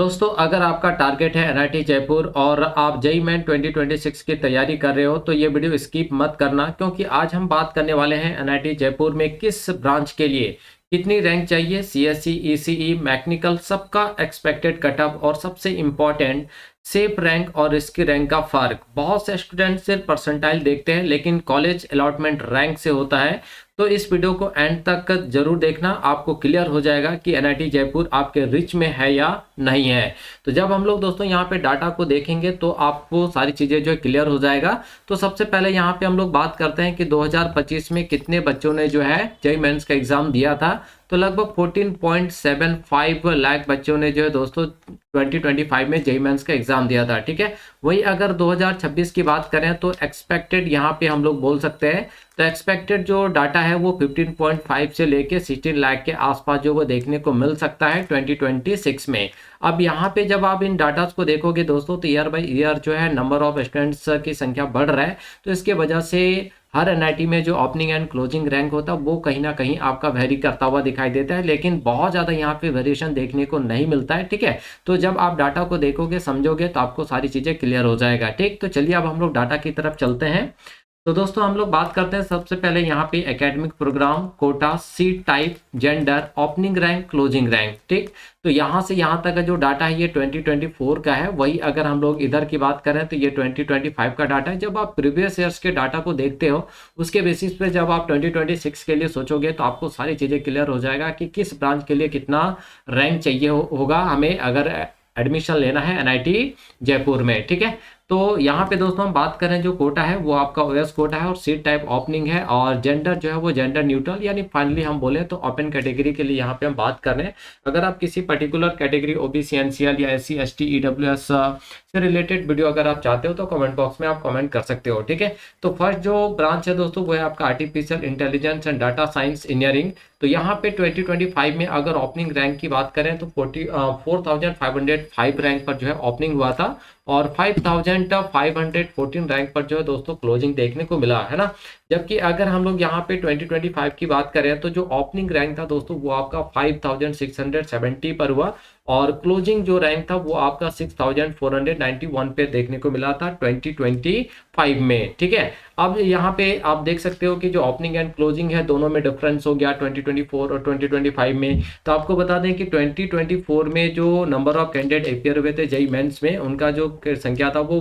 दोस्तों अगर आपका टारगेट है एनआईटी जयपुर और आप जेईई मेन 2026 की तैयारी कर रहे हो तो ये वीडियो स्किप मत करना, क्योंकि आज हम बात करने वाले हैं एनआईटी जयपुर में किस ब्रांच के लिए कितनी रैंक चाहिए, सीएससी, ईसीई, मैकेनिकल, सबका एक्सपेक्टेड कटअप और सबसे इम्पॉर्टेंट सेफ रैंक और रिस्की रैंक का फर्क। बहुत से स्टूडेंट सिर्फ परसेंटाइल देखते हैं लेकिन कॉलेज अलॉटमेंट रैंक से होता है। तो इस वीडियो को एंड तक जरूर देखना, आपको क्लियर हो जाएगा कि एनआईटी जयपुर आपके रिच में है या नहीं है। तो जब हम लोग दोस्तों यहाँ पे डाटा को देखेंगे तो आपको सारी चीज़ें जो है क्लियर हो जाएगा। तो सबसे पहले यहाँ पे हम लोग बात करते हैं कि 2025 में कितने बच्चों ने जो है जेईई मेंस का एग्जाम दिया था। तो लगभग 14.75 लाख बच्चों ने जो है दोस्तों 2025 में जेईई मेंस का एग्जाम दिया था। ठीक है, वही अगर 2026 की बात करें तो एक्सपेक्टेड यहाँ पे हम लोग बोल सकते हैं, तो एक्सपेक्टेड जो डाटा है वो 15.5 से लेके 16 लाख के आसपास जो वो देखने को मिल सकता है 2026 में। अब यहाँ पे जब आप इन डाटा को देखोगे दोस्तों तो ईयर बाई ईयर जो है नंबर ऑफ स्टूडेंट्स की संख्या बढ़ रहा है। तो इसके वजह से हर एनआईटी में जो ओपनिंग एंड क्लोजिंग रैंक होता है वो कहीं ना कहीं आपका वेरी करता हुआ दिखाई देता है, लेकिन बहुत ज़्यादा यहाँ पे वेरिएशन देखने को नहीं मिलता है। ठीक है, तो जब आप डाटा को देखोगे समझोगे तो आपको सारी चीज़ें क्लियर हो जाएगा। ठीक, तो चलिए अब हम लोग डाटा की तरफ चलते हैं। तो दोस्तों हम लोग बात करते हैं सबसे पहले यहाँ पे academic programme, quota, seat type, gender, opening rank, closing rank. ठीक, तो यहाँ से यहाँ तक का जो डाटा है ये 2024 का है। वही अगर हम लोग इधर की बात करें तो ये 2025 का डाटा है। जब आप प्रीवियस ईयर्स के डाटा को देखते हो उसके बेसिस पे जब आप 2026 के लिए सोचोगे तो आपको सारी चीज़ें क्लियर हो जाएगा कि किस ब्रांच के लिए कितना रैंक चाहिए होगा हमें अगर एडमिशन लेना है एनआईटी जयपुर में। ठीक है, तो यहाँ पे दोस्तों हम बात करें जो कोटा है वो आपका ओएस कोटा है और सीट टाइप ओपनिंग है और जेंडर जो है वो जेंडर न्यूट्रल, यानी फाइनली हम बोले तो ओपन कैटेगरी के लिए यहाँ पे हम बात कर रहे हैं। अगर आप किसी पर्टिकुलर कैटेगरी ओबीसी, एनसीएल या एससी, एसटी, ईडब्ल्यूएस से रिलेटेड वीडियो अगर आप चाहते हो तो कमेंट बॉक्स में आप कमेंट कर सकते हो। ठीक है, तो फर्स्ट जो ब्रांच है दोस्तों वो है आपका artificial intelligence and data science engineering. तो यहाँ पे 2025 में अगर ओपनिंग रैंक की बात करें तो 4505 रैंक पर जो है ओपनिंग हुआ था और 5514 रैंक पर जो है दोस्तों क्लोजिंग देखने को मिला है ना। जबकि अगर हम लोग यहाँ पे 2025 की बात करें तो जो ओपनिंग रैंक था दोस्तों वो आपका 5670 पर हुआ और क्लोजिंग जो रैंक था वो आपका 6491 पे देखने को मिला था 2025 में। ठीक है, अब यहाँ पे आप देख सकते हो कि जो ओपनिंग एंड क्लोजिंग है दोनों में डिफरेंस हो गया 2024 और 2025 में। तो आपको बता दें कि 2024 में जो नंबर ऑफ कैंडिडेट अपियर हुए थे जेईई मेंस में उनका जो संख्या था वो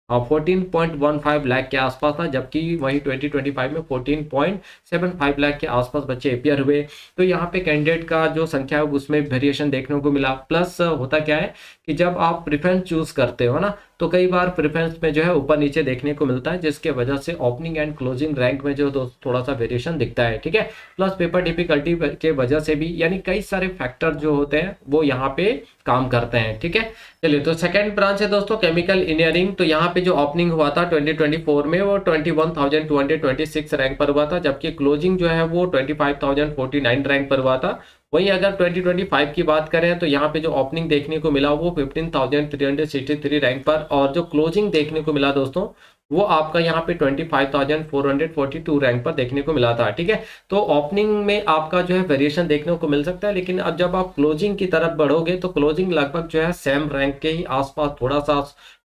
14.15 लाख के आसपास था, जबकि वही 2025 में 14.75 लाख के आसपास बच्चे अपियर हुए। तो यहाँ पे कैंडिडेट का जो संख्या है उसमें वेरिएशन देखने को मिला। प्लस होता क्या है कि जब आप प्रेफरेंस चूज करते हो ना तो कई बार प्रेफरेंस में जो है ऊपर नीचे देखने को मिलता है, जिसके वजह से ओपनिंग एंड क्लोजिंग रैंक में जो थोड़ा सा वेरिएशन दिखता है। ठीक है, प्लस पेपर डिफिकल्टी के वजह से भी, यानी कई सारे फैक्टर जो होते हैं वो यहाँ पे काम करते हैं। ठीक है, चलिए तो सेकंड ब्रांच है दोस्तों केमिकल इंजीनियरिंग। तो यहाँ पे जो ओपनिंग हुआ था 2024 में वो 21,226 रैंक पर हुआ था, जबकि क्लोजिंग जो है वो 25,049 रैंक पर हुआ था। वही अगर 2025 की बात करें तो यहाँ पे जो ओपनिंग देखने को मिला वो 15,363 रैंक पर और जो क्लोजिंग देखने को मिला दोस्तों वो आपका यहाँ पे 25,442 रैंक पर देखने को मिला था। ठीक है, तो ओपनिंग में आपका जो है वेरिएशन देखने को मिल सकता है, लेकिन अब जब आप क्लोजिंग की तरफ बढ़ोगे तो क्लोजिंग लगभग जो है सेम रैंक के ही आसपास, थोड़ा सा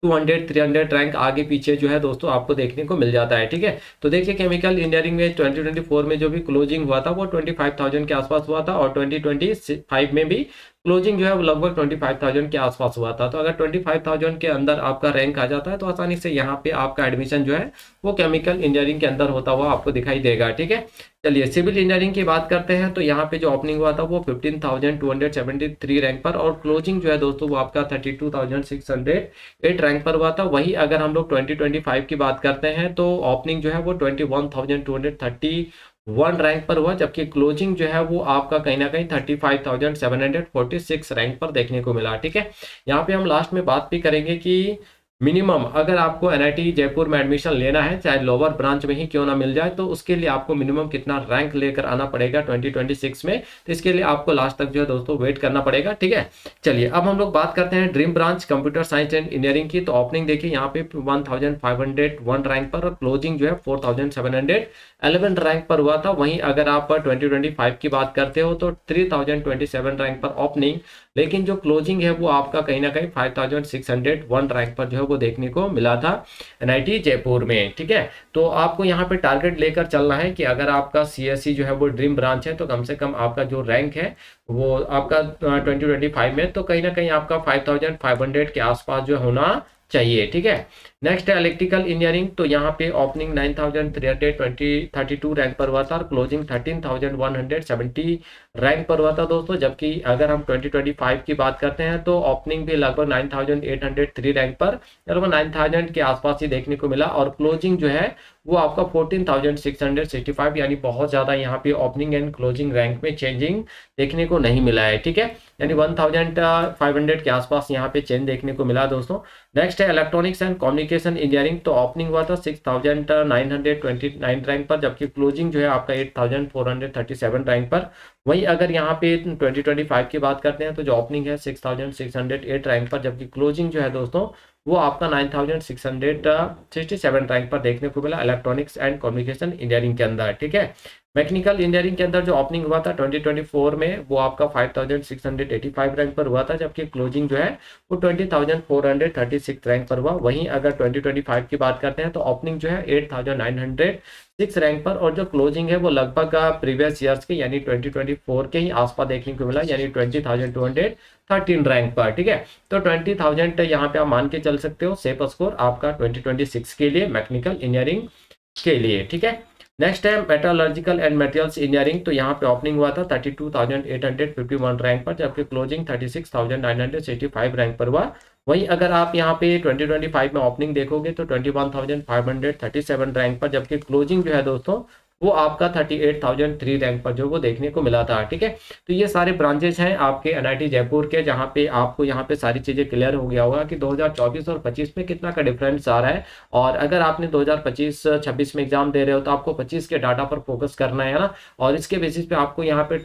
200-300 रैंक आगे पीछे जो है दोस्तों आपको देखने को मिल जाता है। ठीक है, तो देखिए केमिकल इंजीनियरिंग में 2024 में जो भी क्लोजिंग हुआ था वो 25,000 के आसपास हुआ था और 2025 में भी क्लोजिंग जो है वो लगभग 25,000 के आसपास हुआ था। तो अगर 25,000 के अंदर आपका रैंक आ जाता है तो आसानी से यहाँ पे आपका एडमिशन जो है वो केमिकल इंजीनियरिंग के अंदर होता हुआ आपको दिखाई देगा। ठीक है, चलिए सिविल इंजीनियरिंग की बात करते हैं। तो यहाँ पे जो ओपनिंग हुआ था वो 15,273 रैंक पर और क्लोजिंग जो है दोस्तों वो आपका 32,608 रैंक पर हुआ था। वही अगर हम लोग 2025 की बात करते हैं तो ओपनिंग जो है वो 21,231 रैंक पर हुआ, जबकि क्लोजिंग जो है वो आपका कहीं ना कहीं 35,746 रैंक पर देखने को मिला। ठीक है, यहाँ पे हम लास्ट में बात भी करेंगे कि मिनिमम अगर आपको एनआईटी जयपुर में एडमिशन लेना है, चाहे लोअर ब्रांच में ही क्यों ना मिल जाए, तो उसके लिए आपको मिनिमम कितना रैंक लेकर आना पड़ेगा 2026 में, तो इसके लिए आपको लास्ट तक जो है दोस्तों वेट करना पड़ेगा, ठीक है। चलिए अब हम लोग बात करते हैं dream branch computer science and engineering की। तो ओपनिंग देखिए यहाँ पे 1501 रैंक पर और क्लोजिंग जो है 4711 रैंक पर हुआ था। वहीं अगर आप 2025 की बात करते हो तो 3027 रैंक पर ओपनिंग, लेकिन जो क्लोजिंग है वो आपका कहीं ना कहीं 5601 रैंक पर जो है वो देखने को मिला था एनआईटी जयपुर में, ठीक है। तो आपको यहाँ पे टारगेट लेकर चलना है कि अगर आपका सीएससी जो है वो ड्रीम ब्रांच है तो कम से कम आपका जो रैंक है वो आपका 2025 में तो कहीं ना कहीं आपका 5500 के आसपास जो होना चाहिए, ठीक है। नेक्स्ट है इलेक्ट्रिकल इंजीनियरिंग। तो यहाँ पे ओपनिंग 9332 रैंक पर हुआ था और क्लोजिंग 13170 रैंक पर हुआ था दोस्तों। जबकि अगर हम 2025 की बात करते हैं तो ओपनिंग भी लगभग 9803 रैंक पर लगभग 9000 के आसपास ही देखने को मिला और क्लोजिंग जो है वो आपका 14665, यानी बहुत ज़्यादा यहाँ पे ओपनिंग एंड क्लोजिंग रैंक में चेंजिंग देखने को नहीं मिला है, ठीक है। यानी 1500 के आसपास यहाँ पे चेंज देखने को मिला दोस्तों। नेक्स्ट है इलेक्ट्रॉनिक्स एंड कम्युनिकेशन इंजीनियरिंग। तो ओपनिंग हुआ था 6929 रैंक पर, जबकि क्लोजिंग जो है आपका 8437 रैंक पर। वहीं अगर यहाँ पे 2025 की बात करते हैं तो जो ओपनिंग है 6608 रैंक पर, जबकि क्लोजिंग जो है दोस्तों वो आपका 9667 रैंक पर देखने को मिला इलेक्ट्रॉनिक्स एंड कम्युनिकेशन इंजीनियरिंग के अंदर, ठीक है। मैकेनिकल इंजीनियरिंग के अंदर जो ओपनिंग हुआ था 2024 में वो आपका 5685 रैंक पर हुआ था, जबकि क्लोजिंग जो है वो 20436 रैंक पर हुआ। वहीं अगर 2025 की बात करते हैं तो ओपनिंग जो है 8906 रैंक पर और जो क्लोजिंग है वो लगभग प्रीवियस ईयर्स के यानी 2024 के ही आसपास देखने को मिला, यानी 20213 रैंक पर, ठीक है। तो 20000 यहाँ पे आप मान के चल सकते हो सेफ स्कोर आपका 2026 के लिए मैकेनिकल इंजीनियरिंग के लिए, ठीक है। नेक्स्ट है मेटलर्जिकल एंड मटेरियल्स इंजीनियरिंग। तो यहाँ पे ओपनिंग हुआ था 32,851 रैंक पर, जबकि क्लोजिंग 36,965 रैंक पर हुआ। वहीं अगर आप यहाँ पे 2025 में ओपनिंग देखोगे तो 21,537 रैंक पर, जबकि क्लोजिंग जो है दोस्तों वो आपका 38,003 रैंक पर जो वो देखने को मिला था, ठीक है। तो ये सारे ब्रांचेस हैं आपके एनआईटी जयपुर के, जहाँ पे आपको यहाँ पे सारी चीज़ें क्लियर हो गया होगा कि 2024 और 25 में कितना का डिफरेंस आ रहा है। और अगर आपने 2025-26 में एग्जाम दे रहे हो तो आपको 25 के डाटा पर फोकस करना है ना, और इसके बेसिस पे आपको यहाँ पे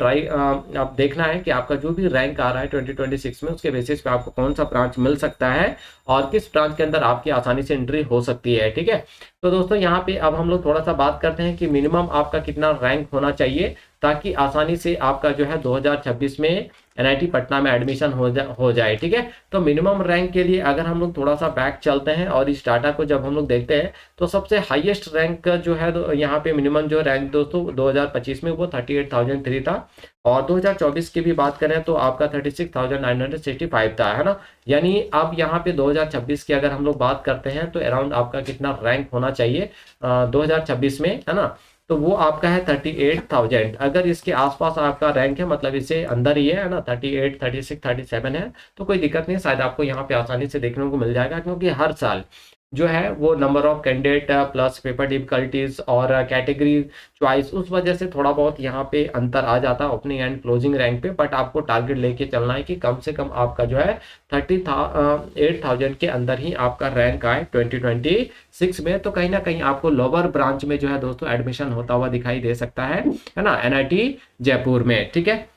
आप देखना है कि आपका जो भी रैंक आ रहा है 2026 में उसके बेसिस पे आपको कौन सा ब्रांच मिल सकता है और किस ब्रांच के अंदर आपकी आसानी से एंट्री हो सकती है, ठीक है। तो दोस्तों यहाँ पे अब हम लोग थोड़ा सा बात करते हैं कि मिनिमम आपका कितना रैंक होना चाहिए ताकि आसानी से आपका जो है 2026 में एनआईटी पटना में एडमिशन हो जाए, ठीक है। तो मिनिमम रैंक के लिए अगर हम लोग थोड़ा सा बैक चलते हैं और इस डाटा को जब हम लोग देखते हैं तो सबसे हाईएस्ट रैंक जो है यहाँ पे मिनिमम जो रैंक दोस्तों 2025 में वो 38,003 था और 2024 की भी बात करें तो आपका 36,965 था, है ना। यानी अब यहाँ पे 2026 की अगर हम लोग बात करते हैं तो अराउंड आपका कितना रैंक होना चाहिए 2026 में, है ना। तो वो आपका है 38,000। अगर इसके आसपास आपका रैंक है मतलब इससे अंदर ही है ना, 38, 36, 37 है तो कोई दिक्कत नहीं, शायद आपको यहाँ पे आसानी से देखने को मिल जाएगा, क्योंकि हर साल जो है वो number of candidate plus paper difficulties और कैटेगरी चॉइस, उस वजह से थोड़ा बहुत यहाँ पे अंतर आ जाता है ओपनिंग एंड क्लोजिंग रैंक पे। बट आपको टारगेट लेके चलना है कि कम से कम आपका जो है 38,000 के अंदर ही आपका रैंक आए 2026 में। तो कहीं ना कहीं आपको लोअर ब्रांच में जो है दोस्तों एडमिशन होता हुआ दिखाई दे सकता है ना, एनआईटी जयपुर में, ठीक है।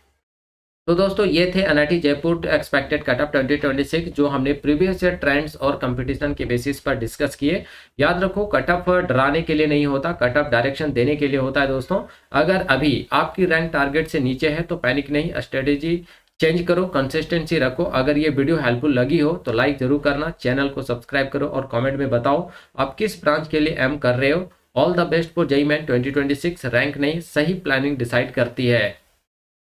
तो दोस्तों ये थे एनआईटी जयपुर एक्सपेक्टेड कटअप 2026 जो हमने प्रीवियस ईयर ट्रेंड्स और कंपटीशन के बेसिस पर डिस्कस किए। याद रखो कटअप डराने के लिए नहीं होता, कटअप डायरेक्शन देने के लिए होता है दोस्तों। अगर अभी आपकी रैंक टारगेट से नीचे है तो पैनिक नहीं, स्ट्रेटेजी चेंज करो, कंसिस्टेंसी रखो। अगर ये वीडियो हेल्पफुल लगी हो तो लाइक जरूर करना, चैनल को सब्सक्राइब करो और कमेंट में बताओ आप किस ब्रांच के लिए एम कर रहे हो। All the best for JEE main 2026। Rank नहीं, सही प्लानिंग डिसाइड करती है।